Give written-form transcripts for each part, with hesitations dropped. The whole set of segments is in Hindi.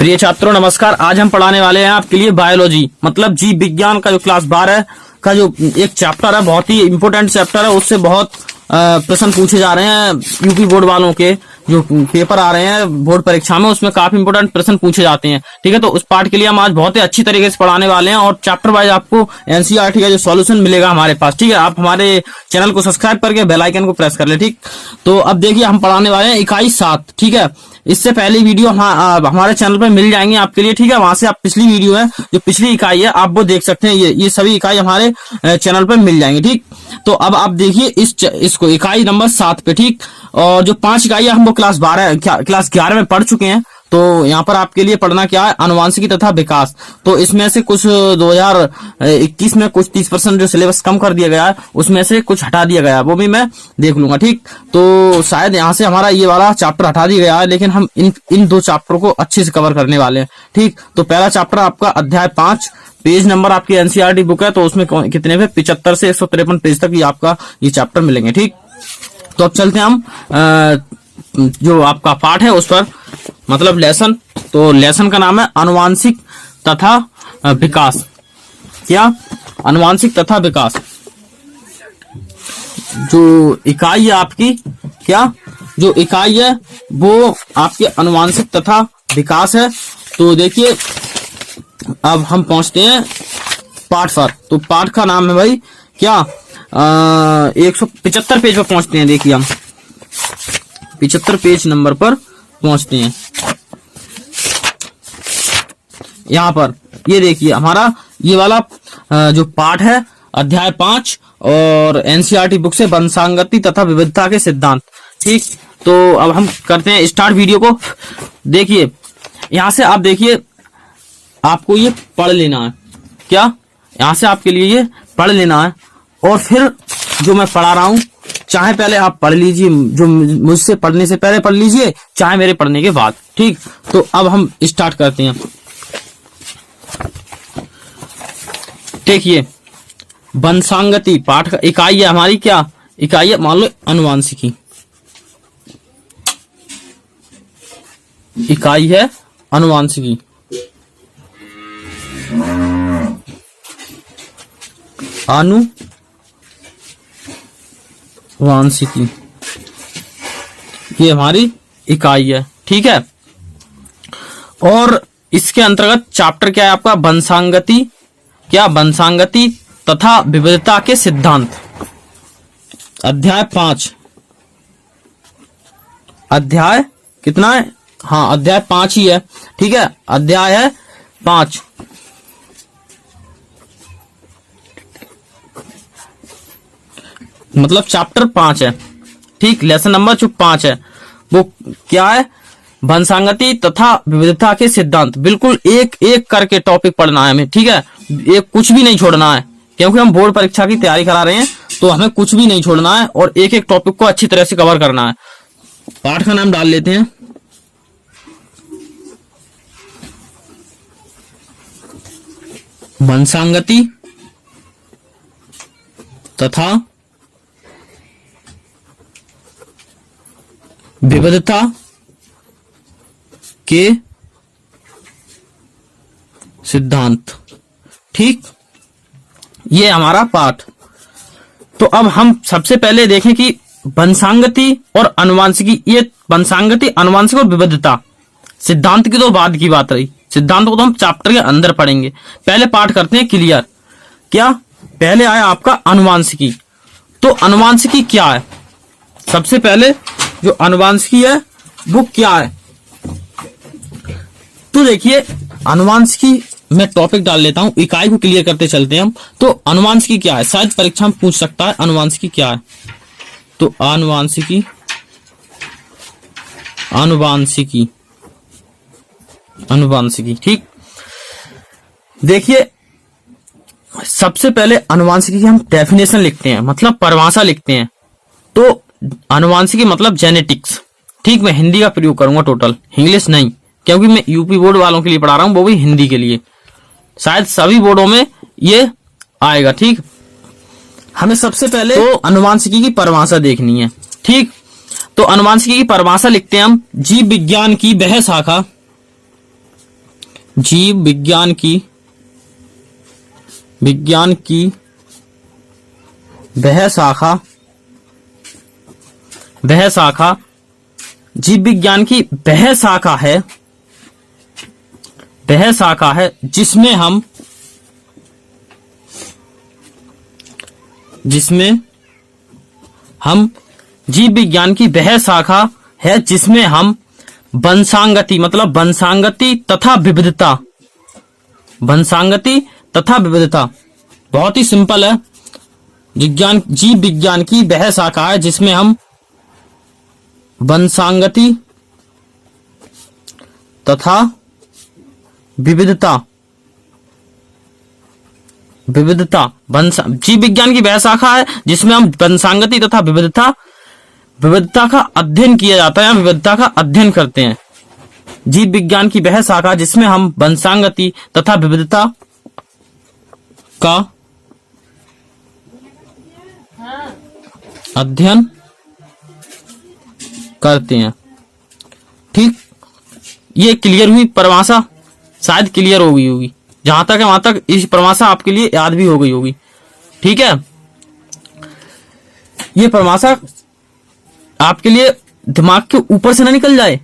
प्रिय छात्रों नमस्कार। आज हम पढ़ाने वाले हैं आपके लिए बायोलॉजी मतलब जीव विज्ञान का जो क्लास 12 का जो एक चैप्टर है, बहुत ही इंपॉर्टेंट चैप्टर है। उससे बहुत प्रश्न पूछे जा रहे हैं यूपी बोर्ड वालों के जो पेपर आ रहे हैं बोर्ड परीक्षा में, उसमें काफी इंपोर्टेंट प्रश्न पूछे जाते हैं। ठीक है, तो उस पार्ट के लिए हम आज बहुत ही अच्छी तरीके से पढ़ाने वाले हैं और चैप्टर वाइज आपको एनसीईआरटी का जो सॉल्यूशन मिलेगा हमारे पास। ठीक है, आप हमारे चैनल को सब्सक्राइब करके बेल आइकन को प्रेस कर ले। ठीक, तो अब देखिए हम पढ़ाने वाले हैं इकाई 7। ठीक है, इससे पहले वीडियो हमारे चैनल पर मिल जाएंगे आपके लिए। ठीक है, वहां से आप पिछली वीडियो है जो पिछली इकाई है आप वो देख सकते हैं। ये सभी इकाई हमारे चैनल पर मिल जाएंगे। ठीक, तो अब आप देखिए इसको इकाई नंबर 7 पे। ठीक, और जो 5 इकाई हम वो क्लास 11 में पढ़ चुके हैं। तो यहाँ पर आपके लिए पढ़ना क्या है, अनुवांशिकी तथा विकास। तो इसमें से कुछ 2021 में कुछ 30% जो सिलेबस कम कर दिया गया है उसमें से कुछ हटा दिया गया है, वो भी मैं देख लूंगा। ठीक, तो शायद यहाँ से हमारा ये वाला चैप्टर हटा दिया गया है, लेकिन हम इन 2 चैप्टर को अच्छे से कवर करने वाले हैं। ठीक, तो पहला चैप्टर आपका अध्याय 5, पेज नंबर आपकी एनसीईआरटी बुक है तो उसमें कितने पे 75 से 153 पेज तक आपका ये चैप्टर मिलेंगे। ठीक, तो अब चलते हैं हम जो आपका पाठ है उस पर, मतलब लेसन। तो लेसन का नाम है अनुवांशिक तथा विकास। क्या? अनुवांशिक तथा विकास। जो इकाई है आपकी, क्या जो इकाई है वो आपके अनुवांशिक तथा विकास है। तो देखिए अब हम पहुंचते हैं पाठ पर। तो पाठ का नाम है भाई क्या 175 पेज पर पहुंचते हैं। देखिए हम 75 पेज नंबर पर पहुंचते हैं। यहां पर ये देखिए हमारा ये वाला जो पाठ है अध्याय 5 और एनसीईआरटी बुक से वंशागति तथा विविधता के सिद्धांत। ठीक, तो अब हम करते हैं स्टार्ट वीडियो को। देखिए यहां से आप देखिए आपको ये पढ़ लेना है। क्या? यहां से आपके लिए ये पढ़ लेना है और फिर जो मैं पढ़ा रहा हूं चाहे पहले आप पढ़ लीजिए, जो मुझसे पढ़ने से पहले पढ़ लीजिए, चाहे मेरे पढ़ने के बाद। ठीक, तो अब हम स्टार्ट करते हैं। देखिए वंशागति पाठ का इकाई है हमारी, क्या इकाई है, मान लो अनुवांशिकी। इकाई है अनुवांशिकी। अनुवांशिकी ये हमारी इकाई है। ठीक है, और इसके अंतर्गत चैप्टर क्या है आपका, वंशागति। क्या? वंशागति तथा विविधता के सिद्धांत। अध्याय 5। अध्याय कितना है? हाँ, अध्याय 5 ही है। ठीक है, अध्याय है 5। मतलब चैप्टर 5 है। ठीक, लेसन नंबर जो 5 है वो क्या है, वंशागति तथा विविधता के सिद्धांत। बिल्कुल एक एक करके टॉपिक पढ़ना है हमें। ठीक है, एक कुछ भी नहीं छोड़ना है, क्योंकि हम बोर्ड परीक्षा की तैयारी करा रहे हैं तो हमें कुछ भी नहीं छोड़ना है और एक एक टॉपिक को अच्छी तरह से कवर करना है। पाठ का नाम डाल लेते हैं वंशागति तथा विविधता के सिद्धांत। ठीक, ये हमारा पाठ। तो अब हम सबसे पहले देखें कि वंशागति और अनुवांशिकी, ये वंशागति, अनुवांशिक और विविधता सिद्धांत की तो बाद की बात रही, सिद्धांत को तो हम चैप्टर के अंदर पढ़ेंगे। पहले पाठ करते हैं क्लियर। क्या? पहले आया आपका अनुवांशिकी। तो अनुवांशिकी क्या है? सबसे पहले जो अनुवांशिकी है वो क्या है, तो देखिए अनुवांशिकी मैं टॉपिक डाल लेता हूं, इकाई को क्लियर करते चलते हैं हम। तो अनुवांशिकी क्या है, शायद परीक्षा में पूछ सकता है अनुवांशिकी क्या है। तो अनुवांशिकी, अनुवांशिकी, अनुवांशिकी। ठीक, देखिए सबसे पहले अनुवांशिकी की हम डेफिनेशन लिखते हैं, मतलब परिभाषा लिखते हैं। तो अनुवांशिकी मतलब जेनेटिक्स। ठीक, मैं हिंदी का प्रयोग करूंगा टोटल, इंग्लिश नहीं, क्योंकि मैं यूपी बोर्ड वालों के लिए पढ़ा रहा हूं, वो भी हिंदी के लिए। शायद सभी बोर्डों में ये आएगा। ठीक, हमें सबसे पहले तो अनुवांशिकी की परिभाषा देखनी है। ठीक, तो अनुवांशिकी की परिभाषा लिखते हैं हम, जीव विज्ञान की वह शाखा जीव विज्ञान की वह शाखा जीव विज्ञान की वह शाखा है जिसमें हम जीव विज्ञान की वह शाखा है जिसमें हम वंशांगति मतलब वंशांगति तथा विविधता बहुत ही सिंपल है। जीव विज्ञान की वह शाखा है जिसमें हम वंशांगति तथा विविधता जीव विज्ञान की वह शाखा है जिसमें हम वंशांगति तथा विविधता का अध्ययन किया जाता है या विविधता का अध्ययन करते हैं। जीव विज्ञान की वह शाखा जिसमें हम वंशांगति तथा विविधता का अध्ययन करते हैं। ठीक, ये क्लियर हुई परिभाषा? शायद क्लियर हो गई होगी, जहां तक है वहां तक इस परिभाषा आपके लिए याद भी हो गई होगी। ठीक है, ये परिभाषा आपके लिए दिमाग के ऊपर से ना निकल जाए,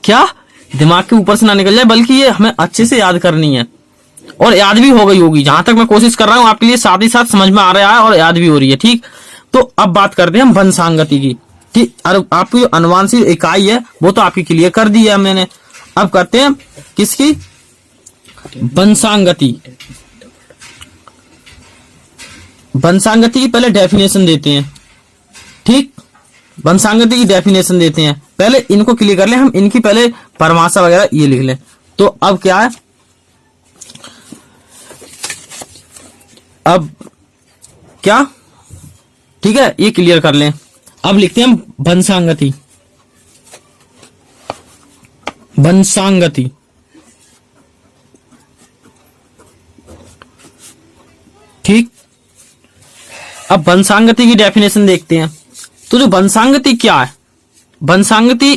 क्या दिमाग के ऊपर से ना निकल जाए, बल्कि ये हमें अच्छे से याद करनी है और याद भी हो गई होगी। जहां तक मैं कोशिश कर रहा हूं आपके लिए साथ ही साथ समझ में आ रहा है और याद भी हो रही है। ठीक, तो अब बात करते हैं हम वंशांगति की। ठीक, और आपकी जो अनुवांशिक इकाई है वो तो आपकी क्लियर कर दी है मैंने। अब करते हैं किसकी? वंशांगति। वंशांगति की पहले डेफिनेशन देते हैं। ठीक, वंशांगति की डेफिनेशन देते हैं। पहले इनको क्लियर कर लें हम, इनकी पहले परिभाषा वगैरह ये लिख लें। तो अब क्या है, अब क्या, ठीक है, ये क्लियर कर लें। अब लिखते हैं हम वंशांगति। ठीक, अब वंशांगति की डेफिनेशन देखते हैं। तो जो वंशांगति क्या है, वंशांगति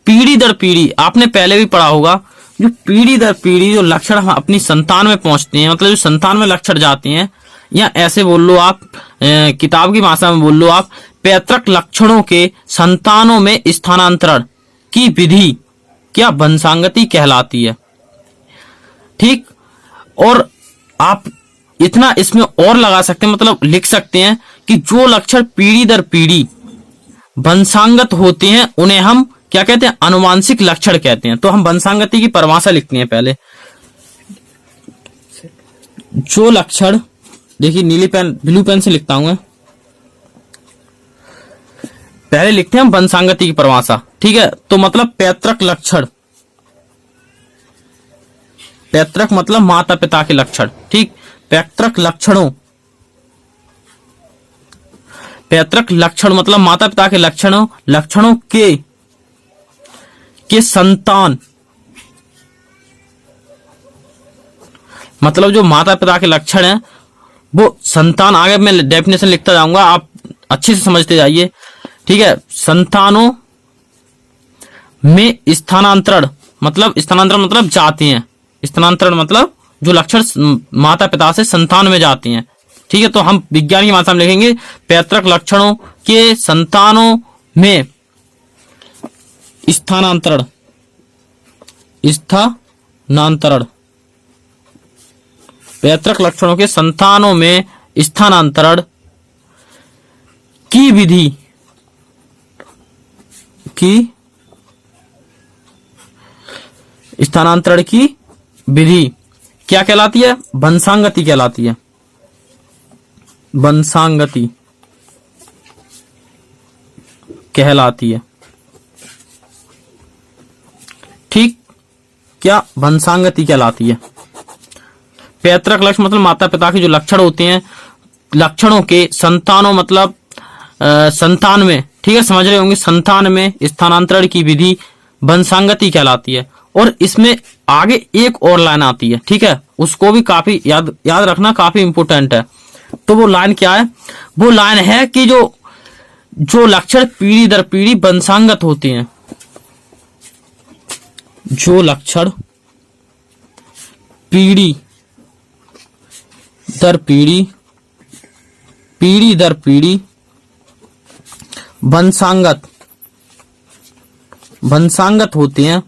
पीढ़ी दर पीढ़ी, आपने पहले भी पढ़ा होगा, जो पीढ़ी दर पीढ़ी जो लक्षण हम अपनी संतान में पहुंचते हैं, मतलब जो संतान में लक्षण जाते हैं, या ऐसे बोल लो आप, किताब की भाषा में बोल लो आप, पैतृक लक्षणों के संतानों में स्थानांतरण की विधि क्या वंशांगति कहलाती है। ठीक, और आप इतना इसमें और लगा सकते हैं, मतलब लिख सकते हैं कि जो लक्षण पीढ़ी दर पीढ़ी वंशांगत होते हैं उन्हें हम क्या कहते हैं? आनुवांशिक लक्षण कहते हैं। तो हम वंशांगति की परिभाषा लिखते हैं पहले। जो लक्षण, देखिए नीली पेन ब्लू पेन से लिखता हूं मैं, पहले लिखते हैं हम वंशांगति की परिभाषा। ठीक है, तो मतलब पैतृक लक्षण, पैतृक मतलब माता पिता के लक्षण। ठीक, पैतृक लक्षण मतलब माता पिता के लक्षणों के संतान, मतलब जो माता पिता के लक्षण हैं वो संतान, आगे मैं डेफिनेशन लिखता जाऊंगा, आप अच्छे से समझते जाइए। ठीक है, संतानों में स्थानांतरण मतलब जाते हैं। स्थानांतरण मतलब जो लक्षण माता पिता से संतान में जाते हैं। ठीक है, तो हम विज्ञान की भाषा में लिखेंगे पैतृक लक्षणों के संतानों में स्थानांतरण पैतृक लक्षणों के संतानों में स्थानांतरण की विधि क्या कहलाती है? वंशांगति कहलाती है। वंशांगति कहलाती है। ठीक, क्या वंशांगति कहलाती है। पैतृक लक्षण मतलब माता पिता के जो लक्षण होते हैं, लक्षणों के संतानों मतलब संतान में, ठीक है, समझ रहे होंगे, संतान में स्थानांतरण की विधि वंशांगति कहलाती है। और इसमें आगे एक और लाइन आती है, ठीक है, उसको भी काफी याद रखना, काफी इंपोर्टेंट है। तो वो लाइन क्या है? वो लाइन है कि जो लक्षण पीढ़ी दर पीढ़ी वंशांगत होते हैं, जो लक्षण पीढ़ी दर पीढ़ी पीढ़ी दर पीढ़ी वंशांगत होते हैं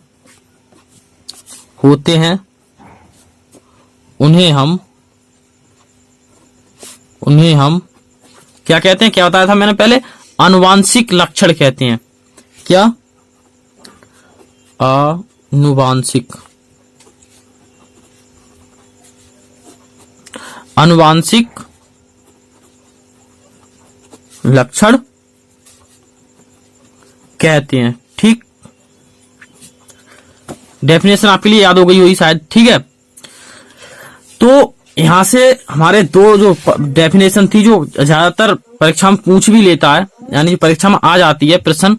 उन्हें हम क्या कहते हैं? क्या बताया था मैंने पहले? आनुवांशिक लक्षण कहते हैं। क्या? आनुवांशिक लक्षण कहते हैं। ठीक, डेफिनेशन आपके लिए याद हो गई होगी शायद। ठीक है, तो यहां से हमारे दो जो डेफिनेशन थी जो ज्यादातर परीक्षा में पूछ भी लेता है, यानी परीक्षा में आ जाती है प्रश्न,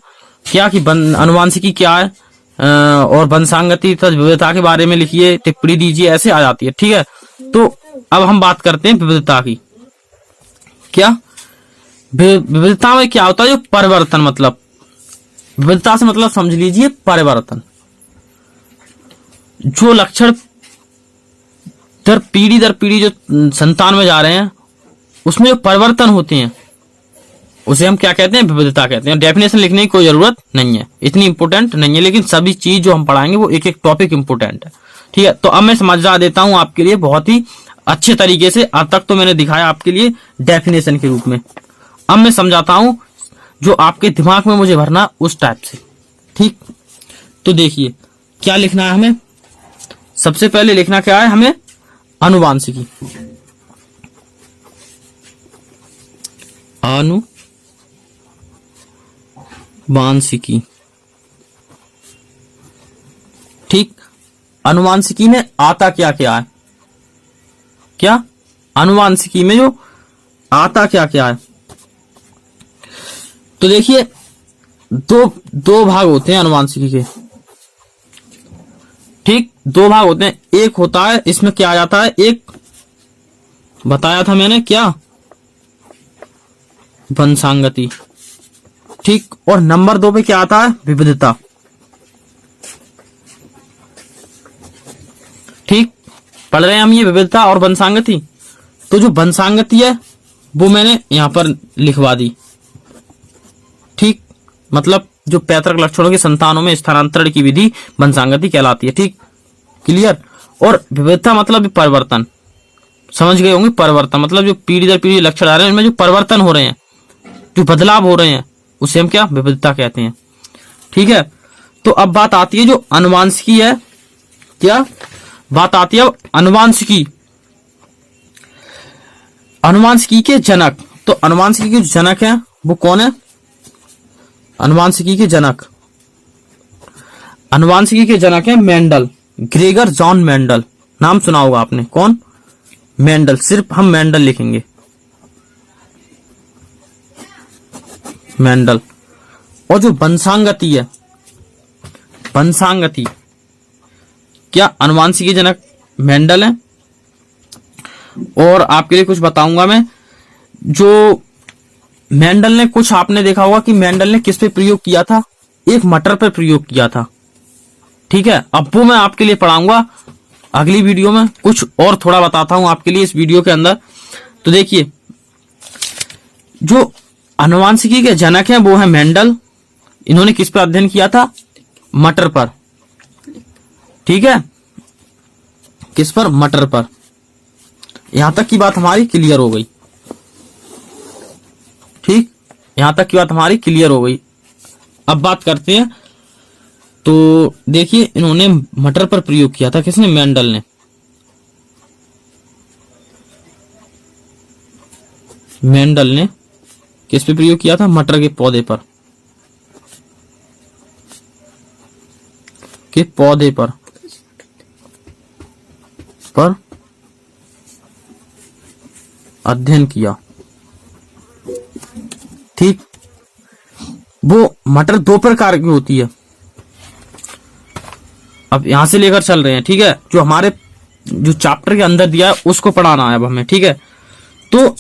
क्या कि अनुवांशिकी क्या है और वंशांगति तथा विविधता के बारे में लिखिए, टिप्पणी दीजिए, ऐसे आ जाती है। ठीक है, तो अब हम बात करते हैं विविधता की। क्या विविधता में क्या होता है? जो परिवर्तन, मतलब विविधता से मतलब समझ लीजिए परिवर्तन। जो लक्षण दर पीढ़ी जो संतान में जा रहे हैं उसमें जो परिवर्तन होते हैं उसे हम क्या कहते हैं? विविधता कहते हैं। डेफिनेशन लिखने की कोई जरूरत नहीं है, इतनी इंपोर्टेंट नहीं है, लेकिन सभी चीज जो हम पढ़ाएंगे वो एक एक टॉपिक इंपोर्टेंट है। ठीक है, तो अब मैं समझा देता हूं आपके लिए बहुत ही अच्छे तरीके से। अब तक तो मैंने दिखाया आपके लिए डेफिनेशन के रूप में, अब मैं समझाता हूं जो आपके दिमाग में मुझे भरना उस टाइप से। ठीक, तो देखिए क्या लिखना है हमें। सबसे पहले लिखना क्या है हमें? आनुवांशिकी। आनुवांशिकी। ठीक, आनुवांशिकी में आता क्या क्या है? क्या आनुवांशिकी में जो आता क्या क्या है? तो देखिए दो भाग होते हैं आनुवांशिकी के। ठीक, दो भाग होते हैं। एक होता है, इसमें क्या आ जाता है? एक बताया था मैंने, क्या? वंशांगति। ठीक, और नंबर 2 पे क्या आता है? विविधता। ठीक, पढ़ रहे हैं हम ये विविधता और वंशांगति। तो जो वंशांगति है वो मैंने यहां पर लिखवा दी। ठीक, मतलब जो पैतृक लक्षणों के संतानों में स्थानांतरण की विधि वंशांगति कहलाती है। ठीक, क्लियर। और विविधता मतलब परिवर्तन, समझ गए होंगे। परिवर्तन मतलब जो पीढ़ी दर पीढ़ी लक्षण आ रहे हैं उनमें जो परिवर्तन हो रहे हैं, जो बदलाव हो रहे हैं, उसे हम क्या? विविधता कहते हैं। ठीक है, तो अब बात आती है जो आनुवांशिकी है। क्या बात आती है? आनुवांशिकी, आनुवांशिकी के जनक। तो आनुवांशिकी के जनक है वो कौन है? आनुवांशिकी के जनक, आनुवांशिकी के जनक है मेंडल, ग्रेगर जॉन मेंडल। नाम सुना होगा आपने। कौन? मेंडल। सिर्फ हम मेंडल लिखेंगे, मेंडल। और जो वंशांगति है, वंशांगति क्या? आनुवांशिकी के जनक मेंडल है। और आपके लिए कुछ बताऊंगा मैं। जो मेंडल ने, कुछ आपने देखा होगा कि मेंडल ने किस पे प्रयोग किया था? एक मटर पर प्रयोग किया था। ठीक है, अब वो मैं आपके लिए पढ़ाऊंगा अगली वीडियो में। कुछ और थोड़ा बताता हूं आपके लिए इस वीडियो के अंदर। तो देखिए जो आनुवांशिकी के जनक हैं वो है मेंडल। इन्होंने किस पर अध्ययन किया था? मटर पर। ठीक है, किस पर? मटर पर। यहां तक की बात हमारी क्लियर हो गई। ठीक, यहां तक की बात हमारी क्लियर हो गई। अब बात करते हैं। तो देखिए इन्होंने मटर पर प्रयोग किया था। किसने? मेंडल ने। मेंडल ने किस पे प्रयोग किया था? मटर के पौधे पर, के पौधे पर अध्ययन किया। ठीक, वो मटर 2 प्रकार की होती है। अब यहां से लेकर चल रहे हैं। ठीक है, जो हमारे जो चैप्टर के अंदर दिया है उसको पढ़ाना है अब हमें। ठीक है, तो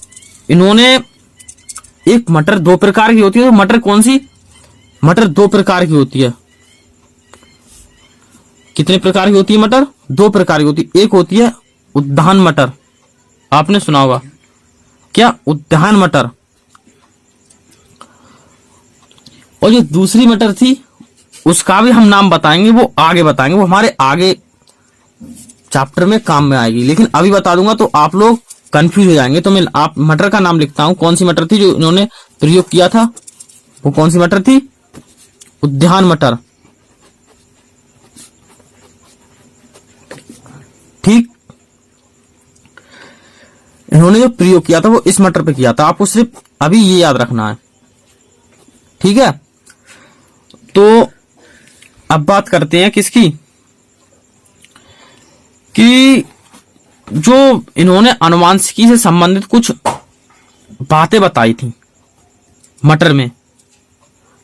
इन्होंने एक मटर 2 प्रकार की होती है। तो मटर कौन सी? मटर 2 प्रकार की होती है। कितने प्रकार की होती है मटर? 2 प्रकार की होती है। एक होती है उद्यान मटर, आपने सुना होगा क्या? उद्यान मटर। और जो दूसरी मटर थी उसका भी हम नाम बताएंगे, वो आगे बताएंगे, वो हमारे आगे चैप्टर में काम में आएगी। लेकिन अभी बता दूंगा तो आप लोग कंफ्यूज हो जाएंगे। तो मैं आप मटर का नाम लिखता हूं। कौन सी मटर थी जो इन्होंने प्रयोग किया था? वो कौन सी मटर थी? उद्यान मटर। ठीक, इन्होंने जो प्रयोग किया था वो इस मटर पे किया था। आपको सिर्फ अभी ये याद रखना है, ठीक है। तो अब बात करते हैं किसकी, कि जो इन्होंने आनुवांशिकी से संबंधित कुछ बातें बताई थी मटर में।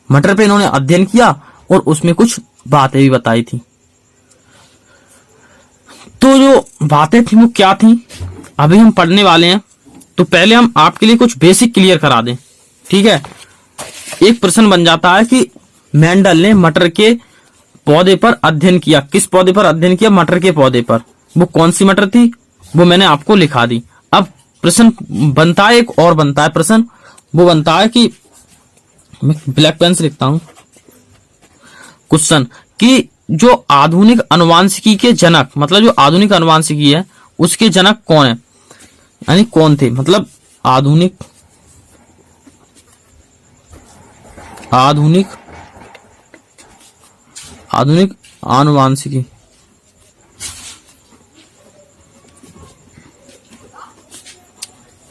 मटर पे इन्होंने अध्ययन किया और उसमें कुछ बातें भी बताई थी। तो जो बातें थी वो क्या थी अभी हम पढ़ने वाले हैं। तो पहले हम आपके लिए कुछ बेसिक क्लियर करा दें, ठीक है। एक प्रश्न बन जाता है कि मेंडल ने मटर के पौधे पर अध्ययन किया। किस पौधे पर अध्ययन किया? मटर के पौधे पर। वो कौन सी मटर थी? वो मैंने आपको लिखा दी। अब प्रश्न बनता है, एक और बनता है प्रश्न, वो बनता है कि मैं ब्लैक पेन से लिखता हूं क्वेश्चन, कि जो आधुनिक अनुवांशिकी के जनक, मतलब जो आधुनिक अनुवांशिकी है उसके जनक कौन है, यानी कौन थे? मतलब आधुनिक आनुवांशिकी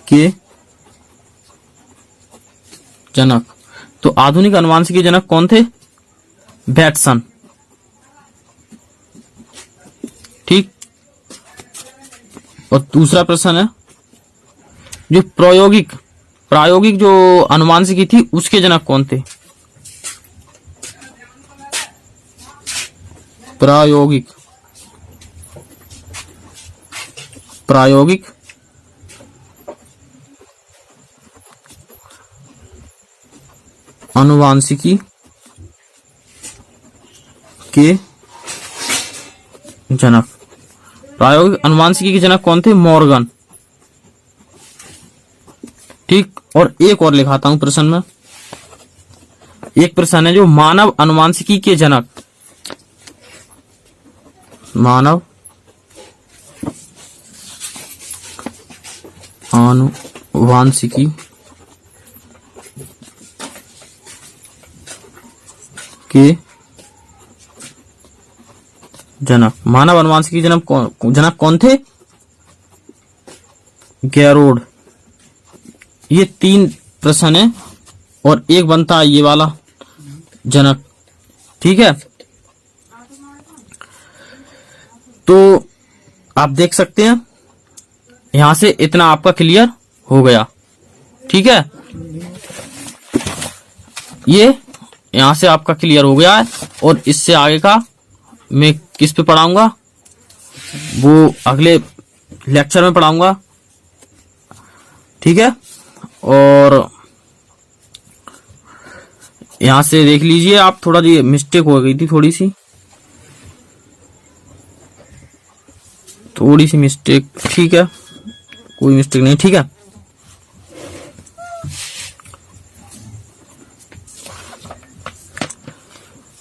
के जनक। तो आधुनिक अनुवांशिकी जनक कौन थे? बैटसन। ठीक। और दूसरा प्रश्न है जो प्रायोगिक जो अनुवांशिकी थी उसके जनक कौन थे? प्रायोगिक अनुवांशिकी के जनक। प्रायोगिक अनुवांशिकी के जनक कौन थे? मॉर्गन। ठीक। और एक और लिखाता हूं प्रश्न में, एक प्रश्न है जो मानव अनुवांशिकी के जनक, मानव अनुवांशिकी के जनक। मानव अनुवांशिकी जनक कौन थे? गैरोड। ये 3 प्रश्न है और एक बनता है ये वाला जनक, ठीक है। तो आप देख सकते हैं यहां से इतना आपका क्लियर हो गया, ठीक है। ये यहां से आपका क्लियर हो गया है और इससे आगे का मैं किस पे पढ़ाऊंगा वो अगले लेक्चर में पढ़ाऊंगा, ठीक है। और यहां से देख लीजिए आप, थोड़ा जी मिस्टेक हो गई थी, थोड़ी सी मिस्टेक, ठीक है, कोई मिस्टेक नहीं, ठीक है।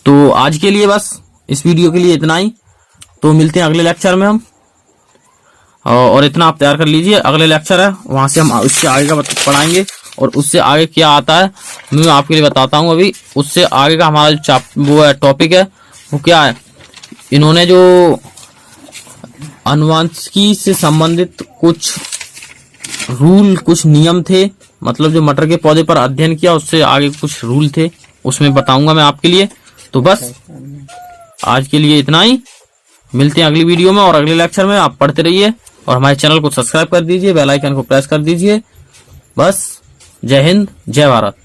तो आज के लिए बस इस वीडियो के लिए इतना ही। तो मिलते हैं अगले लेक्चर में हम, और इतना आप तैयार कर लीजिए, अगले लेक्चर है वहां से हम उससे आगे का पढ़ाएंगे और उससे आगे क्या आता है मैं आपके लिए बताता हूं। अभी उससे आगे का हमारा जो वो है टॉपिक है वो क्या है, इन्होंने जो अनुवांशिकी से संबंधित कुछ रूल, कुछ नियम थे, मतलब जो मटर के पौधे पर अध्ययन किया उससे आगे कुछ रूल थे, उसमें बताऊंगा मैं आपके लिए। तो बस आज के लिए इतना ही, मिलते हैं अगली वीडियो में और अगले लेक्चर में। आप पढ़ते रहिए और हमारे चैनल को सब्सक्राइब कर दीजिए, बेल आइकन को प्रेस कर दीजिए। बस जय हिंद, जय भारत।